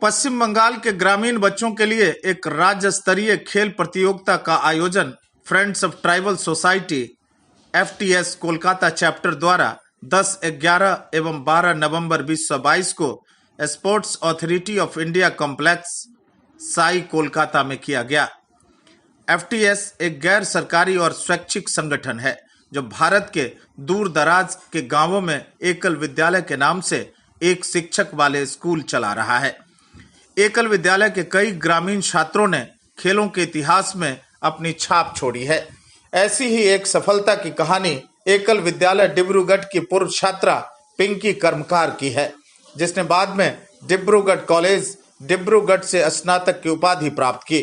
पश्चिम बंगाल के ग्रामीण बच्चों के लिए एक राज्य स्तरीय खेल प्रतियोगिता का आयोजन friends of tribal society FTS Kolkata chapter द्वारा 10, 11 एवं 12 नवंबर 2022 को sports authority of India complex Sai Kolkata में किया गया। FTS एक गैर सरकारी और स्वैच्छिक संगठन है जो भारत के दूर दराज के गांवों में एकल विद्यालय के नाम से एक शिक्षक वाले स्कूल चला रहा है। एकल विद्यालय के कई ग्रामीण छात्रों ने खेलों के इतिहास में अपनी छाप छोड़ी है। ऐसी ही एक सफलता की कहानी एकल विद्यालय डिब्रूगढ़ की पूर्व छात्रा पिंकी कर्मकार की है, जिसने बाद में डिब्रूगढ़ कॉलेज डिब्रूगढ़ से स्नातक की उपाधि प्राप्त की।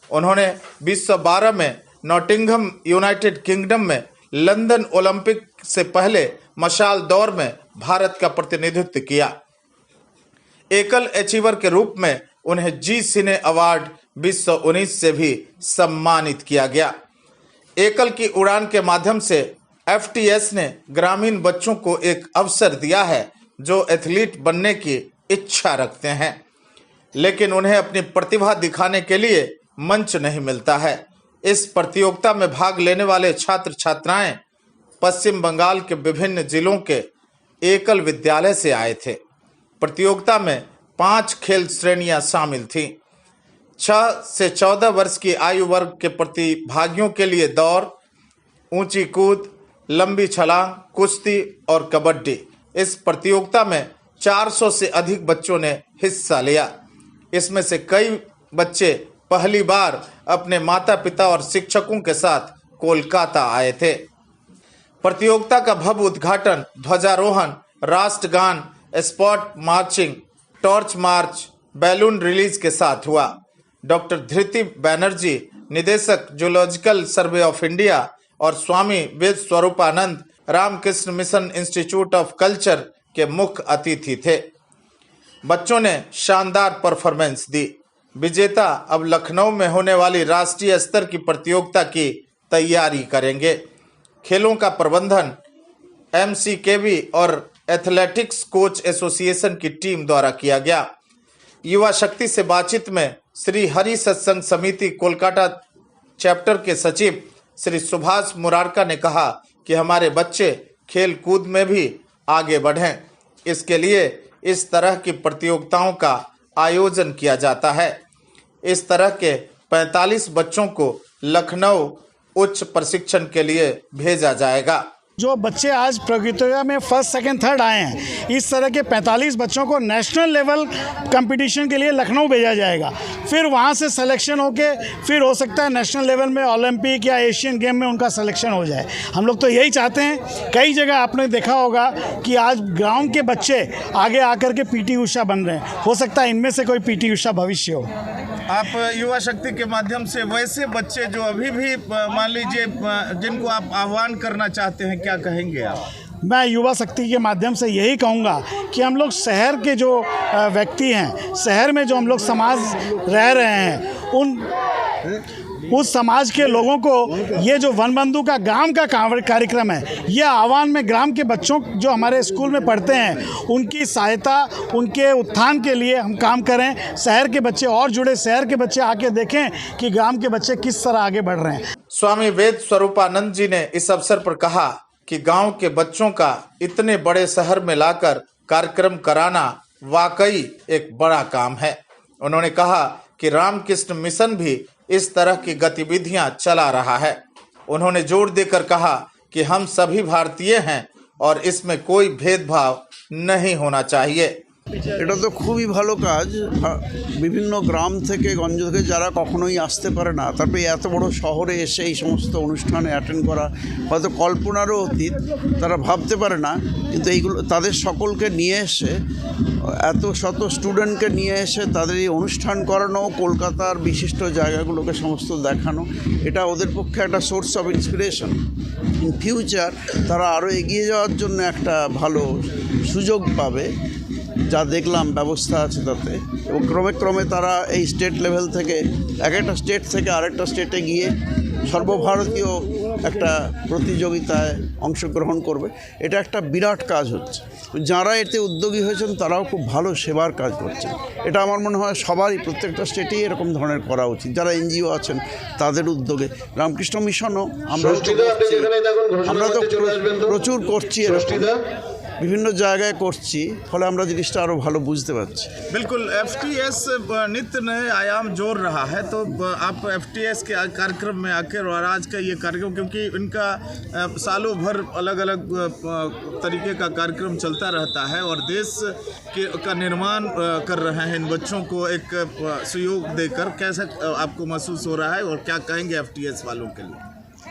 उन्होंने 2012 में नॉटिंघम यूनाइटेड किंगडम में लंदन ओलंपिक से पहले मशाल दौड़ में भारत का प्रतिनिधित्व किया। एकल अचीवर के रूप में उन्हें जी सिने अवार्ड 2019 से भी सम्मानित किया गया। एकल की उड़ान के माध्यम से FTS ने ग्रामीण बच्चों को एक अवसर दिया है जो एथलीट बनने की इच्छा रखते हैं, लेकिन उन्हें अपनी प्रतिभा दिखाने के लिए मंच नहीं मिलता है। इस प्रतियोगिता में भाग लेने वाले छात्र छात्राएं पश्चिम बंगाल के विभिन्न जिलों के एकल विद्यालय से आए थे। प्रतियोगिता में 5 खेल श्रेणियां शामिल थीं। 6 से 14 वर्ष की आयु वर्ग के प्रतिभागियों के लिए दौड़, ऊंची कूद, लंबी छलांग, कुश्ती और कबड्डी। इस प्रतियोगिता में 400 से अधिक बच्चों ने हिस्सा लिया। इसमें से कई बच्चे पहली बार अपने माता पिता और शिक्षकों के साथ कोलकाता आए थे। प्रतियोगिता का भव्य उद्घाटन ध्वजारोहण, राष्ट्रगान, स्पॉट मार्चिंग, टॉर्च मार्च, बैलून रिलीज के साथ हुआ। डॉक्टर धृति बैनर्जी, निदेशक जूलॉजिकल सर्वे ऑफ इंडिया, और Swami Ved Swarupanand Ramakrishna Mission Institute of Culture के मुख्य अतिथि थे। बच्चों ने शानदार परफॉर्मेंस दी। विजेता अब लखनऊ में होने वाली राष्ट्रीय स्तर की प्रतियोगिता की तैयारी करेंगे। खेलों का प्रबंधन MCKV और एथलेटिक्स कोच एसोसिएशन की टीम द्वारा किया गया। युवा शक्ति से बातचीत में श्री हरि सत्संग समिति कोलकाता चैप्टर के सचिव श्री सुभाष मुरारका ने कहा कि हमारे बच्चे खेल कूद में भी आगे बढ़ें। इसके लिए इस तरह की प्रतियोगिताओं का आयोजन किया जाता है। इस तरह के 45 बच्चों को लखनऊ उच्च प्रशिक्षण के लिए भेजा जाएगा। जो बच्चे आज प्रतियोगिता में फर्स्ट, सेकंड, थर्ड आए हैं, इस तरह के 45 बच्चों को नेशनल लेवल कंपटीशन के लिए लखनऊ भेजा जाएगा। फिर वहाँ से सिलेक्शन होके फिर हो सकता है नेशनल लेवल में ओलंपिक या एशियन गेम में उनका सिलेक्शन हो जाए। हम लोग तो यही चाहते हैं। कई जगह आपने देखा होगा कि आज गाँव के बच्चे आगे आकर के PT उषा बन रहे हैं। हो सकता है इनमें से कोई PT उषा भविष्य हो। आप युवा शक्ति के माध्यम से वैसे बच्चे जो अभी भी मान लीजिए जिनको आप आह्वान करना चाहते हैं, क्या कहेंगे आप? मैं युवा शक्ति के माध्यम से यही कहूँगा कि हम लोग शहर के जो व्यक्ति हैं, शहर में जो हम लोग समाज रह रहे हैं, उस समाज के लोगों को ये जो वन बंधु का ग्राम का कार्यक्रम है, ये आह्वान में ग्राम के बच्चों जो हमारे स्कूल में पढ़ते हैं उनकी सहायता, उनके उत्थान के लिए हम काम करें। शहर के बच्चे और जुड़े, शहर के बच्चे आके देखें कि ग्राम के बच्चे किस तरह आगे बढ़ रहे हैं। स्वामी वेद स्वरूपानंद जी ने इस अवसर पर कहा कि गांव के बच्चों का इतने बड़े शहर में लाकर कार्यक्रम कराना वाकई एक बड़ा काम है। उन्होंने कहा कि रामकृष्ण मिशन भी इस तरह की गतिविधियां चला रहा है। उन्होंने जोर देकर कहा कि हम सभी भारतीय हैं और इसमें कोई भेदभाव नहीं होना चाहिए। এটা তো খুবই ভালো কাজ। বিভিন্ন গ্রাম থেকে গঞ্জ থেকে যারা কখনোই আসতে পারে না, তারপরে এত বড় শহরে এসে এই সমস্ত অনুষ্ঠানে অ্যাটেন্ড করা হয়তো কল্পনারও অতীত, তারা ভাবতে পারে না। কিন্তু এইগুলো তাদের সকলকে নিয়ে এসে, এত শত স্টুডেন্টকে নিয়ে এসে তাদের এই অনুষ্ঠান করানো, কলকাতার বিশিষ্ট জায়গাগুলোকে সমস্ত দেখানো, এটা ওদের পক্ষে একটা source of inspiration. In future তারা আরও এগিয়ে যাওয়ার জন্য একটা ভালো সুযোগ পাবে। যা দেখলাম ব্যবস্থা আছে তাতে, এবং ক্রমে ক্রমে তারা এই স্টেট লেভেল থেকে এক একটা স্টেট থেকে আরেকটা স্টেটে গিয়ে সর্বভারতীয় একটা প্রতিযোগিতায় অংশগ্রহণ করবে। এটা একটা বিরাট কাজ হচ্ছে। যারা এতে উদ্যোগী হয়েছেন তারাও খুব ভালো সেবার কাজ করছেন। এটা আমার মনে হয় সবারই, প্রত্যেকটা স্টেটেই এরকম ধরনের করা উচিত। যারা এনজিও আছেন তাদের উদ্যোগে, রামকৃষ্ণ মিশনও আমরা তো প্রচুর করছি, এরকম বিভিন্ন জায়গায় করছি, ফলে আমরা জিনিসটা আরও ভালো বুঝতে পারছি। बिल्कुल एफटीएस नित्य नए आयाम जोड़ रहा है, तो आप एफटीएस के कार्यक्रम में आकर और आज का ये कार्यक्रम, क्योंकि इनका सालों भर अलग अलग तरीके का कार्यक्रम चलता रहता है और देश का निर्माण कर रहे हैं इन बच्चों को एक सहयोग देकर, कैसा आपको महसूस हो रहा है और क्या कहेंगे एफटीएस वालों के लिए?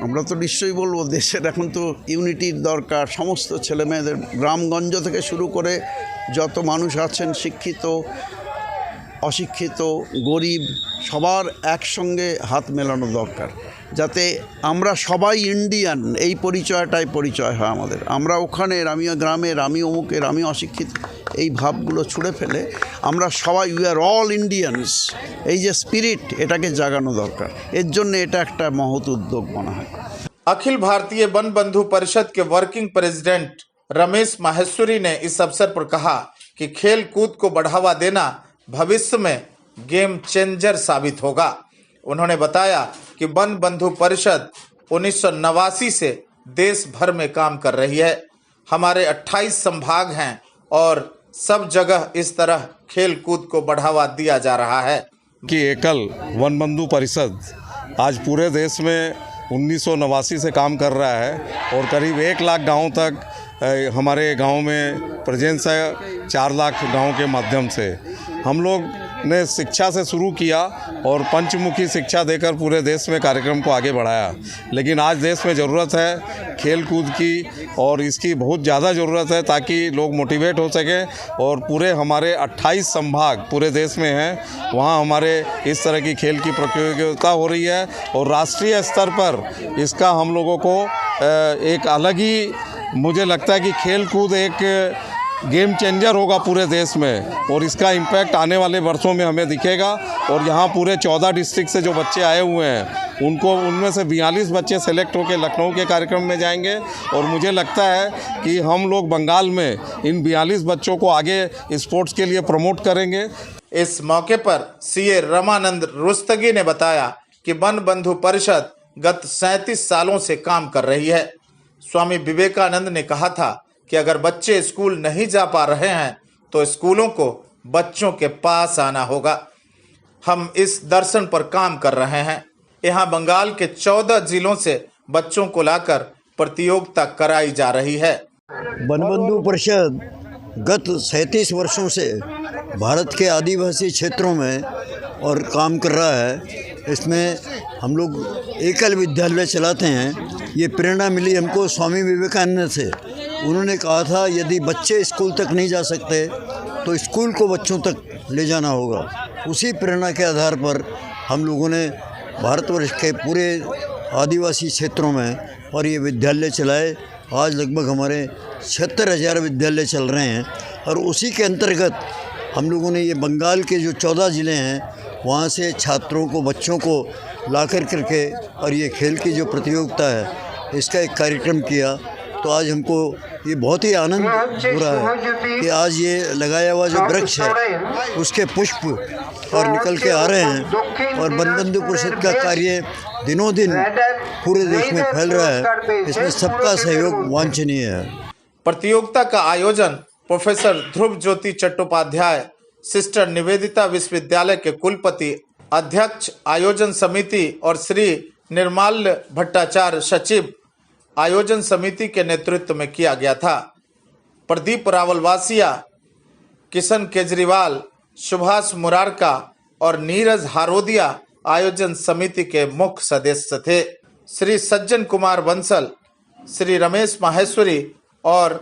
আমরা তো নিশ্চয়ই বলবো, দেশের এখন তো ইউনিটির দরকার। সমস্ত ছেলেমেয়েদের, গ্রামগঞ্জ থেকে শুরু করে যত মানুষ আছেন, শিক্ষিত অশিক্ষিত গরিব, সবার একসঙ্গে হাত মেলানো দরকার, যাতে আমরা সবাই ইন্ডিয়ান, এই পরিচয়টাই পরিচয় হয় আমাদের। আমরা ওখানের, আমিও গ্রামের, আমি অমুকের, আমি অশিক্ষিত, এই ভাবগুলো ছুঁড়ে ফেলে আমরা সবাই উই আর অল ইন্ডিয়ানস, এই যে স্পিরিট, এটাকে জাগানো দরকার। এর জন্য এটা একটা মহৎ উদ্যোগ মনে হয়। अखिल भारतीय वन बंधु परिषद के वर्किंग प्रेसिडेंट रमेश माहेश्वरी ने इस अवसर पर कहा कि खेल कूद को बढ़ावा देना भविष्य में गेम चेंजर साबित होगा। उन्होंने बताया कि वन बंधु परिषद 1989 से देश भर में काम कर रही है। हमारे 28 संभाग हैं और सब जगह इस तरह खेल कूद को बढ़ावा दिया जा रहा है। कि एकल वन बंधु परिषद आज पूरे देश में 1989 से काम कर रहा है और करीब 1 लाख गाँव तक हमारे गांव में प्रेजेंस है। 4 लाख गांव के माध्यम से हम लोग ने शिक्षा से शुरू किया और पंचमुखी शिक्षा देकर पूरे देश में कार्यक्रम को आगे बढ़ाया। लेकिन आज देश में ज़रूरत है खेल कूद की, और इसकी बहुत ज़्यादा ज़रूरत है ताकि लोग मोटिवेट हो सकें। और पूरे हमारे 28 संभाग पूरे देश में हैं, वहाँ हमारे इस तरह की खेल की प्रतियोगिता हो रही है और राष्ट्रीय स्तर पर इसका हम लोगों को एक अलग ही, मुझे लगता है कि खेल कूद एक गेम चेंजर होगा पूरे देश में और इसका इम्पैक्ट आने वाले वर्षों में हमें दिखेगा। और यहाँ पूरे 14 डिस्ट्रिक्ट से जो बच्चे आए हुए हैं उनको, उनमें से 42 बच्चे सेलेक्ट होकर लखनऊ के कार्यक्रम में जाएंगे और मुझे लगता है कि हम लोग बंगाल में इन 42 बच्चों को आगे स्पोर्ट्स के लिए प्रमोट करेंगे। इस मौके पर सीए रमानंद रुस्तगी ने बताया कि वन बंधु परिषद गत 37 सालों से काम कर रही है। स्वामी विवेकानंद ने कहा था कि अगर बच्चे स्कूल नहीं जा पा रहे हैं तो स्कूलों को बच्चों के पास आना होगा। हम इस दर्शन पर काम कर रहे हैं। यहाँ बंगाल के 14 जिलों से बच्चों को लाकर प्रतियोगिता कराई जा रही है। वन बंधु परिषद गत 37 वर्षों से भारत के आदिवासी क्षेत्रों में और काम कर रहा है। इसमें हम लोग एकल विद्यालय चलाते हैं। ये प्रेरणा मिली हमको स्वामी विवेकानंद से। उन्होंने कहा था यदि बच्चे स्कूल तक नहीं जा सकते तो स्कूल को बच्चों तक ले जाना होगा। उसी प्रेरणा के आधार पर हम लोगों ने भारतवर्ष के पूरे आदिवासी क्षेत्रों में और ये विद्यालय चलाए। आज लगभग हमारे 76,000 विद्यालय चल रहे हैं और उसी के अंतर्गत हम लोगों ने ये बंगाल के जो 14 ज़िले हैं वहाँ से छात्रों को, बच्चों को ला करके और ये खेल की जो प्रतियोगिता है इसका एक कार्यक्रम किया। तो आज हमको ये बहुत ही आनंद हो रहा है कि आज ये लगाया हुआ जो वृक्ष है उसके पुष्प और निकल के आ रहे हैं और वन बंधु परिषद का कार्य दिनों दिन पूरे देश में फैल रहा है। इसमें सबका सहयोग वांछनीय है। प्रतियोगिता का आयोजन प्रोफेसर ध्रुव ज्योति चट्टोपाध्याय, सिस्टर निवेदिता विश्वविद्यालय के कुलपति, अध्यक्ष आयोजन समिति और श्री निर्माल्य भट्टाचार्य सचिव आयोजन समिति के नेतृत्व में किया गया था। प्रदीप रावलवासिया, किशन केजरीवाल, सुभाष मुरारका और नीरज हारोदिया आयोजन समिति के मुख्य सदस्य थे। श्री सज्जन कुमार बंसल, श्री रमेश माहेश्वरी और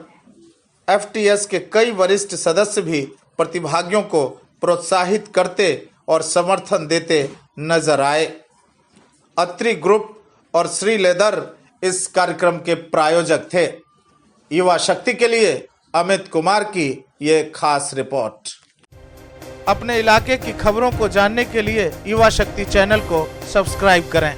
एफटीएस के कई वरिष्ठ सदस्य भी प्रतिभागियों को प्रोत्साहित करते और समर्थन देते नजर आए। अत्रि ग्रुप और श्री लेदर इस कार्यक्रम के प्रायोजक थे। युवा शक्ति के लिए अमित कुमार की ये खास रिपोर्ट। अपने इलाके की खबरों को जानने के लिए युवा शक्ति चैनल को सब्सक्राइब करें।